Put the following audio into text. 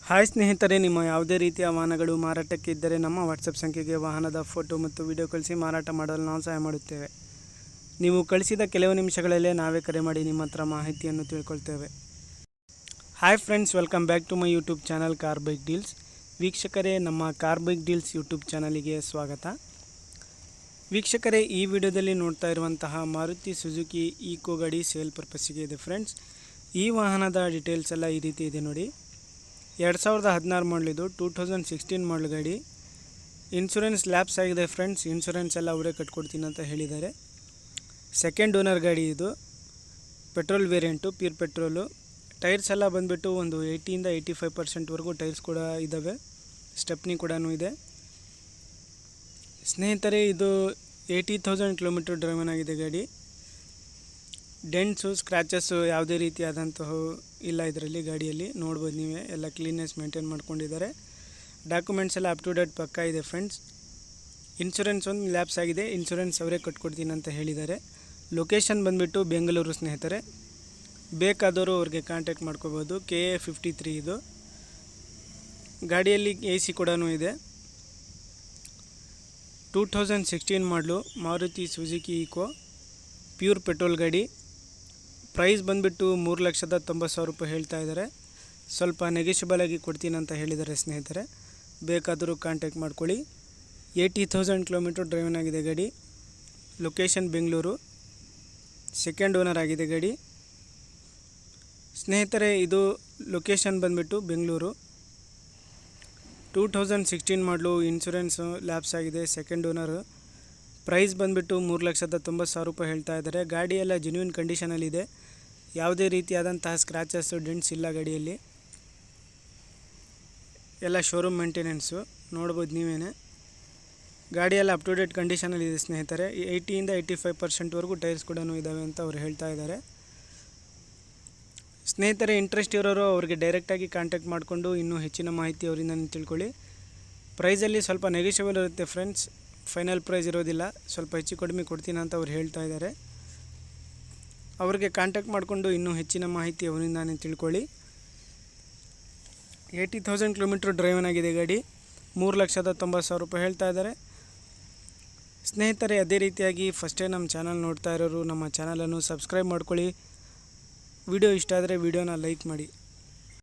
Hi ಸ್ನೇಹಿತರೆ, ನಿಮ್ಮ ಯಾವುದೇ ರೀತಿಯ ವಾಹನಗಳು ಮಾರಾಟಕ್ಕೆ ಇದ್ದರೆ ನಮ್ಮ ವಾಟ್ಸಪ್ ಸಂಖ್ಯೆಗೆ ವಾಹನದ ಫೋಟೋ ಮತ್ತು ವಿಡಿಯೋ ಕಳಿಸಿ ಮಾರಾಟ ಮಾಡಲು ನಾವು ಸಹಾಯ ಮಾಡುತ್ತೇವೆ. ನೀವು ಕಳಿಸಿದ ಕೆಲವು ನಿಮಿಷಗಳಲ್ಲೇ ನಾವೇ ಕರೆ ಮಾಡಿ ನಿಮ್ಮ ಹತ್ರ ಮಾಹಿತಿಯನ್ನು ತಿಳ್ಕೊಳ್ತೇವೆ. Hi friends, welcome back to my YouTube channel car bike deals. ವೀಕ್ಷಕರೇ, ನಮ್ಮ ಕಾರ್ ಬೈಕ್ ಡೀಲ್ಸ್ ಯೂಟ್ಯೂಬ್ ಚಾನಲಿಗೆ ಸ್ವಾಗತ. ವೀಕ್ಷಕರೇ, ಈ ವಿಡಿಯೋದಲ್ಲಿ ನೋಡ್ತಾ ಇರುವಂತಹ ಮಾರುತಿ ಸುಜುಕಿ ಈಕೋ ಗಾಡಿ ಸೇಲ್ ಪರ್ಪಸ್ಸಿಗೆ ಇದೆ ಫ್ರೆಂಡ್ಸ್. ಈ ವಾಹನದ ಡೀಟೇಲ್ಸ್ ಎಲ್ಲ ಈ ರೀತಿ ಇದೆ ನೋಡಿ. 2016 ಮಾಡಲ್ ಇದು, 2016 ಮಾಡಲ್ ಗಾಡಿ. ಇನ್ಶೂರೆನ್ಸ್ ಲ್ಯಾಪ್ಸ್ ಆಗಿದೆ ಫ್ರೆಂಡ್ಸ್. ಇನ್ಶೂರೆನ್ಸ್ ಎಲ್ಲ ಅವರೇ ಕಟ್ಕೊಡ್ತೀನಿ ಅಂತ ಹೇಳಿದ್ದಾರೆ. ಸೆಕೆಂಡ್ ಓನರ್ ಗಾಡಿ ಇದು. Petrol variant, pure petrol. Tyres ಎಲ್ಲ ಬಂದುಬಿಟ್ಟು ಒಂದು 80ಇಂದ 85% ಟೈರ್ಸ್ ಕೂಡ ಇದ್ದಾವೆ. ಸ್ಟೆಪ್ನಿ ಕೂಡ ಇದೆ. ಸ್ನೇಹಿತರೆ, ಇದು 80,000 ಕಿಲೋಮೀಟರ್ ಡ್ರೈವನ್ ಆಗಿದೆ ಗಾಡಿ. ಡೆಂಟ್ಸು, ಸ್ಕ್ರ್ಯಾಚಸ್ಸು ಯಾವುದೇ ರೀತಿಯಾದಂತಹ ಇಲ್ಲ ಇದರಲ್ಲಿ. ಗಾಡಿಯಲ್ಲಿ ನೋಡ್ಬೋದು ನೀವೇ, ಎಲ್ಲ ಕ್ಲೀನ್ನೆಸ್ ಮೇಂಟೈನ್ ಮಾಡ್ಕೊಂಡಿದ್ದಾರೆ. ಡಾಕ್ಯುಮೆಂಟ್ಸ್ ಎಲ್ಲ ಅಪ್ ಟು ಡೇಟ್ ಪಕ್ಕಾ ಇದೆ ಫ್ರೆಂಡ್ಸ್. ಇನ್ಶೂರೆನ್ಸ್ ಒಂದು ಲ್ಯಾಪ್ಸ್ ಆಗಿದೆ. ಇನ್ಶೂರೆನ್ಸ್ ಅವರೇ ಕಟ್ಕೊಡ್ತೀನಿ ಅಂತ ಹೇಳಿದ್ದಾರೆ. ಲೊಕೇಶನ್ ಬಂದುಬಿಟ್ಟು ಬೆಂಗಳೂರು ಸ್ನೇಹಿತರೆ. ಬೇಕಾದವರು ಅವ್ರಿಗೆ ಕಾಂಟ್ಯಾಕ್ಟ್ ಮಾಡ್ಕೋಬೋದು. KA 53 ಇದು. ಗಾಡಿಯಲ್ಲಿ AC ಕೂಡ ಇದೆ. 2016 ಮಾಡಲು Maruti Suzuki eco, pure petrol ಗಾಡಿ. ಪ್ರೈಸ್ ಬಂದುಬಿಟ್ಟು 3,90,000 ರೂಪಾಯಿ ಹೇಳ್ತಾ ಇದ್ದಾರೆ. ಸ್ವಲ್ಪ ನೆಗೆಷಿಬಲ್ ಆಗಿ ಕೊಡ್ತೀನಿ ಅಂತ ಹೇಳಿದ್ದಾರೆ ಸ್ನೇಹಿತರೆ. ಬೇಕಾದರೂ ಕಾಂಟ್ಯಾಕ್ಟ್ ಮಾಡ್ಕೊಳ್ಳಿ. 80,000 ಕಿಲೋಮೀಟರ್ ಡ್ರೈವನ್ ಆಗಿದೆ ಗಾಡಿ. ಲೊಕೇಶನ್ ಬೆಂಗಳೂರು. ಸೆಕೆಂಡ್ ಓನರ್ ಆಗಿದೆ ಗಾಡಿ. ಸ್ನೇಹಿತರೆ, ಇದು ಲೊಕೇಶನ್ ಬಂದುಬಿಟ್ಟು ಬೆಂಗಳೂರು. 2016 ಮಾಡಲು. ಇನ್ಶೂರೆನ್ಸು ಲ್ಯಾಪ್ಸ್ ಆಗಿದೆ. Second owner. ಪ್ರೈಸ್ ಬಂದುಬಿಟ್ಟು 3,90,000 ರೂಪಾಯಿ ಹೇಳ್ತಾ ಇದ್ದಾರೆ. ಗಾಡಿ ಎಲ್ಲ ಜೆನ್ಯೂನ್ ಕಂಡೀಷನಲ್ಲಿದೆ. ಯಾವುದೇ ರೀತಿಯಾದಂತಹ ಸ್ಕ್ರ್ಯಾಚಸ್ಸು, ಡೆಂಟ್ಸ್ ಇಲ್ಲ ಗಾಡಿಯಲ್ಲಿ. ಎಲ್ಲ ಶೋರೂಮ್ ಮೇಂಟೆನೆನ್ಸು ನೋಡ್ಬೋದು ನೀವೇ. ಗಾಡಿಯೆಲ್ಲ ಅಪ್ ಟು ಡೇಟ್ ಕಂಡೀಷನಲ್ಲಿದೆ ಸ್ನೇಹಿತರೆ. 80ಇಂದ 85% ಟೈರ್ಸ್ ಕೂಡ ಇದ್ದಾವೆ ಅಂತ ಅವ್ರು ಹೇಳ್ತಾ ಇದ್ದಾರೆ. ಸ್ನೇಹಿತರೆ, ಇಂಟ್ರೆಸ್ಟ್ ಇರೋರು ಅವ್ರಿಗೆ ಡೈರೆಕ್ಟಾಗಿ ಕಾಂಟ್ಯಾಕ್ಟ್ ಮಾಡಿಕೊಂಡು ಇನ್ನೂ ಹೆಚ್ಚಿನ ಮಾಹಿತಿ ಅವರಿಂದ ತಿಳ್ಕೊಳ್ಳಿ. ಪ್ರೈಸಲ್ಲಿ ಸ್ವಲ್ಪ ನೆಗೆಷಿಬಲ್ ಇರುತ್ತೆ ಫ್ರೆಂಡ್ಸ್. ಫೈನಲ್ ಪ್ರೈಸ್ ಇರೋದಿಲ್ಲ. ಸ್ವಲ್ಪ ಹೆಚ್ಚು ಕಡಿಮೆ ಕೊಡ್ತೀನಿ ಅಂತ ಅವ್ರು ಹೇಳ್ತಾ ಇದ್ದಾರೆ. ಅವ್ರಿಗೆ ಕಾಂಟ್ಯಾಕ್ಟ್ ಮಾಡಿಕೊಂಡು ಇನ್ನೂ ಹೆಚ್ಚಿನ ಮಾಹಿತಿ ಅವರಿಂದಾನೇ ತಿಳ್ಕೊಳ್ಳಿ. 80,000 ಕಿಲೋಮೀಟರ್ ಡ್ರೈವನ್ ಆಗಿದೆ ಗಾಡಿ. 3,90,000 ರೂಪಾಯಿ ಹೇಳ್ತಾ ಇದ್ದಾರೆ. ಸ್ನೇಹಿತರೆ, ಅದೇ ರೀತಿಯಾಗಿ ಫಸ್ಟ್ ಟೈಮ್ ನಮ್ಮ ಚಾನಲ್ ನೋಡ್ತಾ ಇರೋರು ನಮ್ಮ ಚಾನಲನ್ನು ಸಬ್ಸ್ಕ್ರೈಬ್ ಮಾಡ್ಕೊಳ್ಳಿ. ವಿಡಿಯೋ ಇಷ್ಟ ಆದರೆ ವಿಡಿಯೋನ ಲೈಕ್ ಮಾಡಿ.